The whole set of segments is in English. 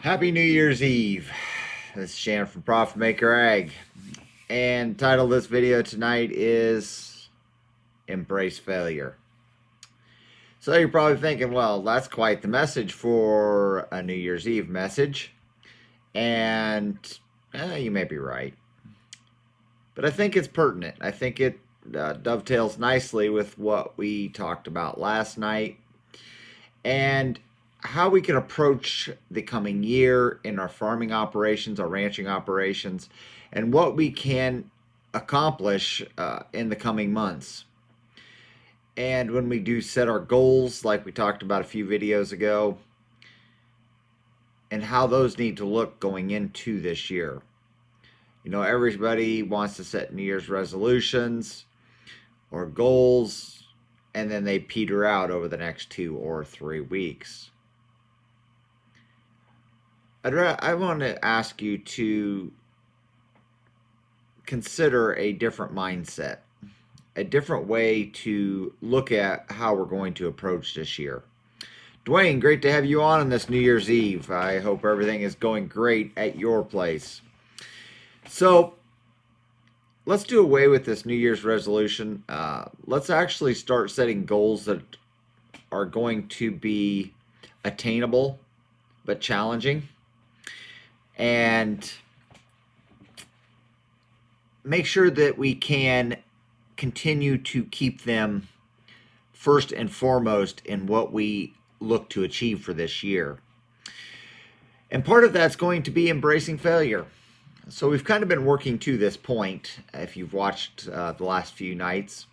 Happy New Year's Eve. This is Shannon from Profit Maker Ag. And the title of this video tonight is Embrace Failure. So you're probably thinking, well, that's quite the message for a New Year's Eve message. And you may be right. But I think it's pertinent. I think it dovetails nicely with what we talked about last night. And how we can approach the coming year in our farming operations, our ranching operations, and what we can accomplish in the coming months. And when we do set our goals, like we talked about a few videos ago, and how those need to look going into this year. You know, everybody wants to set New Year's resolutions or goals, and then they peter out over the next 2 or 3 weeks. I want to ask you to consider a different mindset, a different way to look at how we're going to approach this year. Dwayne, great to have you on this New Year's Eve. I hope everything is going great at your place. So let's do away with this New Year's resolution. Let's actually start setting goals that are going to be attainable but challenging. And make sure that we can continue to keep them first and foremost in what we look to achieve for this year. And part of that's going to be embracing failure. So we've kind of been working to this point, if you've watched the last few nights.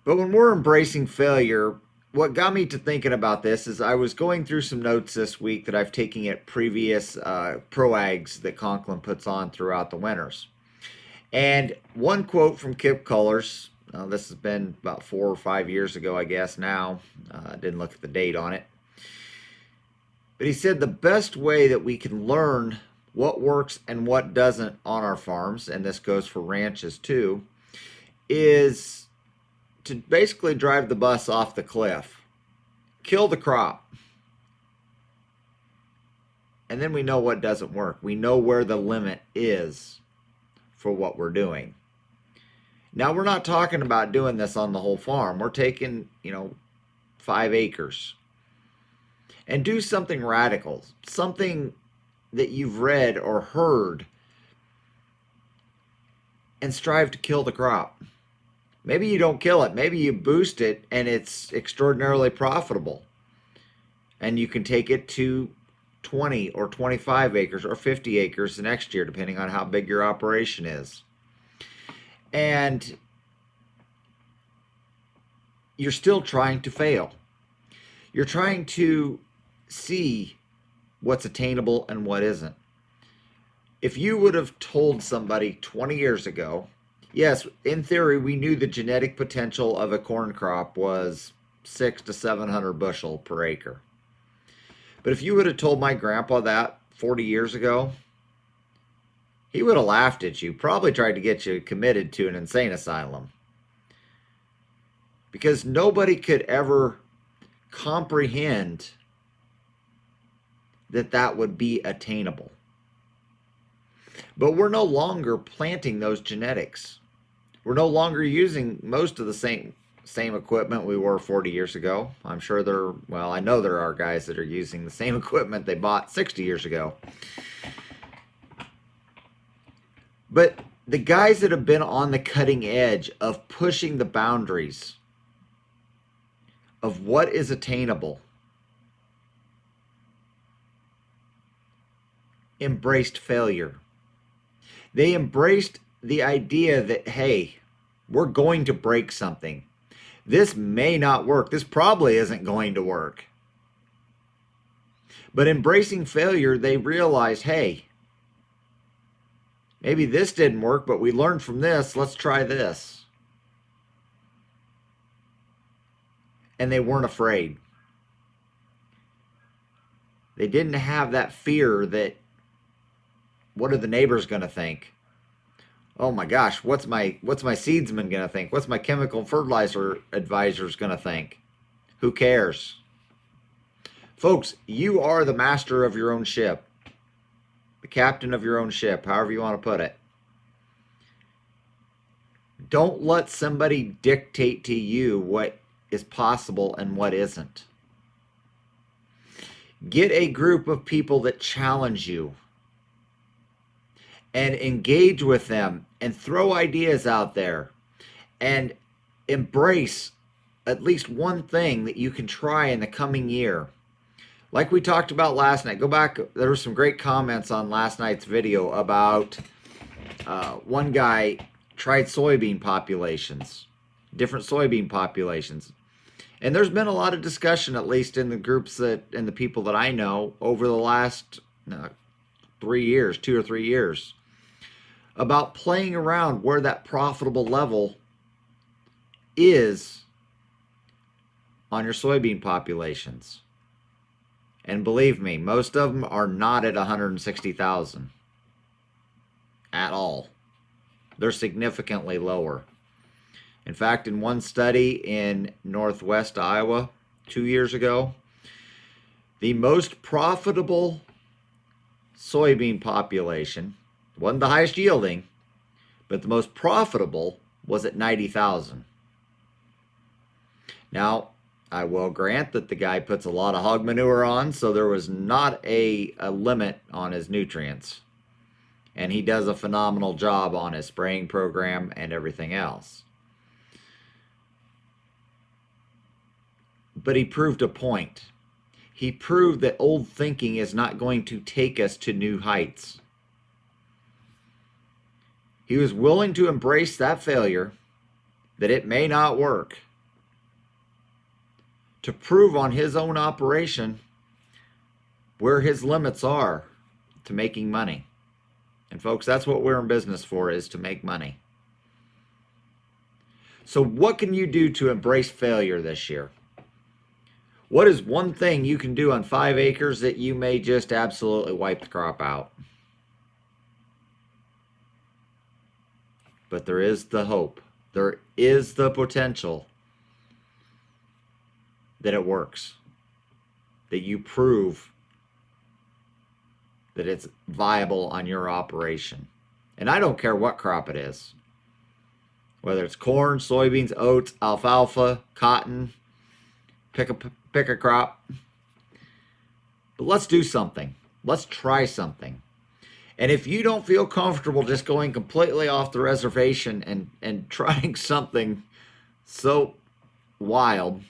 But when we're embracing failure, what got me to thinking about this is I was going through some notes this week that I've taken at previous ProAgs that Conklin puts on throughout the winters. And one quote from Kip Cullers, this has been about 4 or 5 years ago, I guess now. I didn't look at the date on it. But he said the best way that we can learn what works and what doesn't on our farms, and this goes for ranches too, is to basically drive the bus off the cliff, kill the crop. And then we know what doesn't work. We know where the limit is for what we're doing. Now, we're not talking about doing this on the whole farm. We're taking, 5 acres. And do something radical, something that you've read or heard, and strive to kill the crop. Maybe you don't kill it. Maybe you boost it and it's extraordinarily profitable. And you can take it to 20 or 25 acres or 50 acres the next year, depending on how big your operation is. And you're still trying to fail. You're trying to see what's attainable and what isn't. If you would have told somebody 20 years ago, yes, in theory, we knew the genetic potential of a corn crop was 600 to 700 bushel per acre. But if you would have told my grandpa that 40 years ago, he would have laughed at you, probably tried to get you committed to an insane asylum. Because nobody could ever comprehend that that would be attainable. But we're no longer planting those genetics. We're no longer using most of the same equipment we were 40 years ago. I'm sure I know there are guys that are using the same equipment they bought 60 years ago. But the guys that have been on the cutting edge of pushing the boundaries of what is attainable embraced failure. They embraced the idea that, hey, we're going to break something. This may not work. This probably isn't going to work. But embracing failure, they realized, hey, maybe this didn't work, but we learned from this. Let's try this. And they weren't afraid. They didn't have that fear that, what are the neighbors going to think? Oh my gosh, what's my seedsman going to think? What's my chemical fertilizer advisors going to think? Who cares? Folks, you are the master of your own ship, the captain of your own ship, however you want to put it. Don't let somebody dictate to you what is possible and what isn't. Get a group of people that challenge you and engage with them and throw ideas out there and embrace at least one thing that you can try in the coming year. Like we talked about last night, go back, there were some great comments on last night's video about one guy tried soybean populations, different soybean populations. And there's been a lot of discussion, at least in the groups that and the people that I know over the last 3 years, 2 or 3 years, about playing around where that profitable level is on your soybean populations. And believe me, most of them are not at 160,000 at all. They're significantly lower. In fact, in one study in northwest Iowa 2 years ago, the most profitable soybean population wasn't the highest yielding, but the most profitable was at 90,000. Now, I will grant that the guy puts a lot of hog manure on, so there was not a limit on his nutrients. And he does a phenomenal job on his spraying program and everything else. But he proved a point. He proved that old thinking is not going to take us to new heights. He was willing to embrace that failure, that it may not work, to prove on his own operation where his limits are to making money. And folks, that's what we're in business for, is to make money. So what can you do to embrace failure this year? What is one thing you can do on 5 acres that you may just absolutely wipe the crop out? But there is the hope. There is the potential that it works. That you prove that it's viable on your operation. And I don't care what crop it is. Whether it's corn, soybeans, oats, alfalfa, cotton, pick a crop. But let's do something. Let's try something. And if you don't feel comfortable just going completely off the reservation and trying something so wild,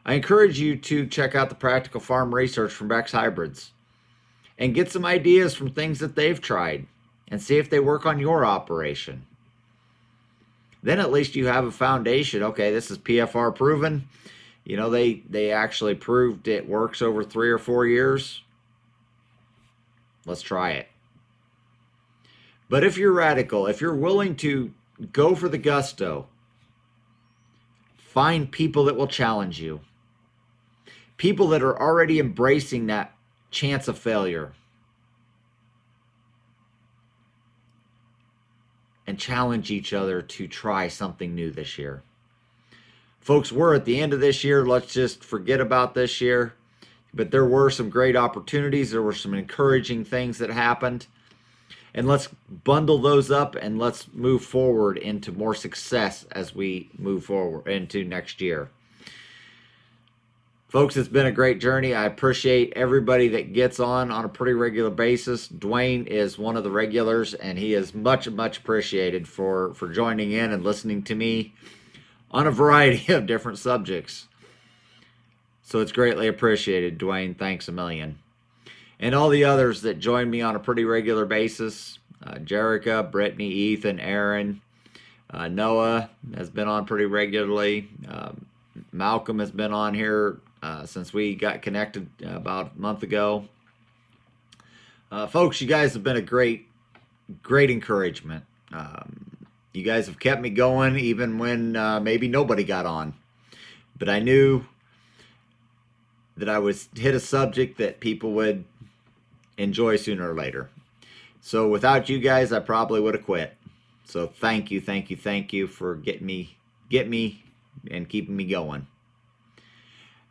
I encourage you to check out the Practical Farm Research from Beck's Hybrids and get some ideas from things that they've tried and see if they work on your operation. Then at least you have a foundation. Okay, this is PFR proven. You know, they actually proved it works over 3 or 4 years. Let's try it. But if you're radical, if you're willing to go for the gusto, find people that will challenge you. People that are already embracing that chance of failure. And challenge each other to try something new this year. Folks, we're at the end of this year. Let's just forget about this year. But there were some great opportunities. There were some encouraging things that happened. And let's bundle those up and let's move forward into more success as we move forward into next year. Folks, it's been a great journey. I appreciate everybody that gets on a pretty regular basis. Dwayne is one of the regulars, and he is much, much appreciated for joining in and listening to me on a variety of different subjects. So it's greatly appreciated, Dwayne. Thanks a million. And all the others that join me on a pretty regular basis, Jerica, Brittany, Ethan, Aaron, Noah has been on pretty regularly. Malcolm has been on here since we got connected about a month ago. Folks, you guys have been a great encouragement. You guys have kept me going even when maybe nobody got on. But I knew that I would hit a subject that people would enjoy sooner or later. So without you guys, I probably would have quit. So thank you for getting me and keeping me going.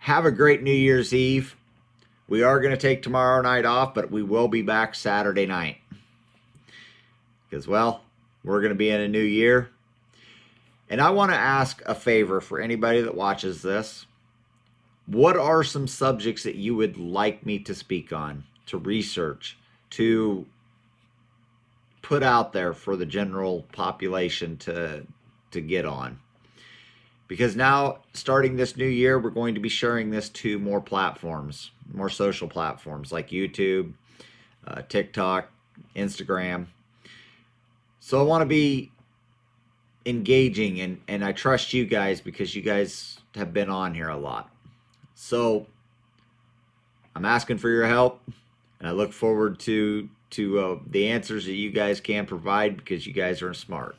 Have a great New Year's Eve. We are going to take tomorrow night off, but we will be back Saturday night. Because, well, we're going to be in a new year. And I want to ask a favor for anybody that watches this. What are some subjects that you would like me to speak on, to research, to put out there for the general population to get on? Because now, starting this new year, we're going to be sharing this to more platforms, more social platforms like YouTube, TikTok, Instagram. So I want to be engaging, and I trust you guys because you guys have been on here a lot. So I'm asking for your help, and I look forward to the answers that you guys can provide because you guys are smart.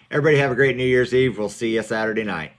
Everybody have a great New Year's Eve. We'll see you Saturday night.